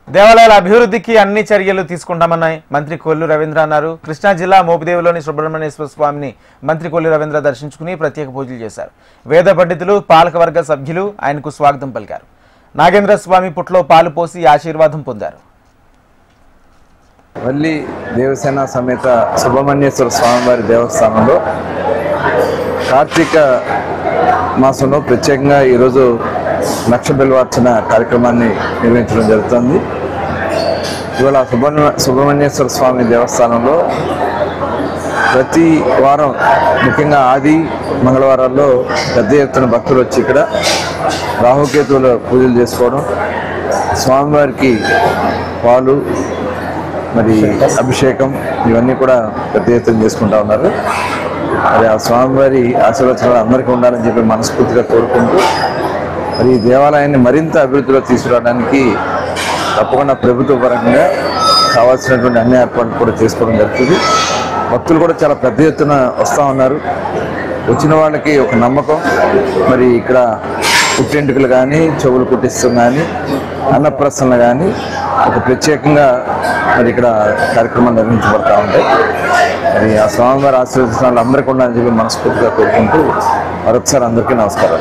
దేవాలయాల అభివృద్ధికి అన్ని చర్యలు తీసుకుంటామని మంత్రి కొల్లు రవీంద్ర అన్నారు. కృష్ణా జిల్లా మోపిదేవిలోని సుబ్రహ్మణ్యేశ్వర స్వామిని మంత్రి కొల్లు రవీంద్ర దర్శించుకుని ప్రత్యేక పూజలు చేశారు. వేద పండితులు, పాలకవర్గ సభ్యులు ఆయనకు స్వాగతం పలికారు. నాగేంద్ర స్వామి పుట్లో పాలు పోసి ఆశీర్వాదం పొందారు. వల్లి దేవసేన సమేత సుబ్రహ్మణ్యేశ్వర స్వామివారి దేవస్థానంలో కార్తీక మాసంలో ప్రత్యేకంగా ఈరోజు లక్ష బిల్వార్చన కార్యక్రమాన్ని నిర్వహించడం జరుగుతుంది. ఇవాళ సుబ్రహ్మణ్యేశ్వర స్వామి దేవస్థానంలో ప్రతి వారం ముఖ్యంగా ఆది మంగళవారాల్లో పెద్ద ఎత్తున భక్తులు వచ్చి ఇక్కడ రాహుకేతువుల పూజలు చేసుకోవడం, స్వామివారికి పాలు మరి అభిషేకం ఇవన్నీ కూడా పెద్ద ఎత్తున చేసుకుంటా ఉన్నారు. మరి ఆ స్వామివారి ఆశీర్వచనాలు అందరికీ ఉండాలని చెప్పి మనస్ఫూర్తిగా కోరుకుంటూ మరి ఈ దేవాలయాన్ని మరింత అభివృద్ధిలో తీసుకురావడానికి తప్పకుండా ప్రభుత్వ పరంగా కావాల్సినటువంటి అన్ని ఏర్పాట్లు కూడా చేసుకోవడం జరుగుతుంది. భక్తులు కూడా చాలా పెద్ద ఎత్తున వస్తూ ఉన్నారు. వచ్చిన వాళ్ళకి ఒక నమ్మకం, మరి ఇక్కడ పుట్టెంటుకలు కానీ, చెవులు కుట్టిస్తాం కానీ, అన్నప్రసన్నలు కానీ ఒక ప్రత్యేకంగా మరి ఇక్కడ కార్యక్రమాలు నిర్వహించబడతా ఉంటాయి. మరి ఆ స్వామివారి ఆశీర్వచనాలు అందరికీ ఉండాలని చెప్పి మనస్ఫూర్తిగా కోరుకుంటూ మరొకసారి అందరికీ నమస్కారం.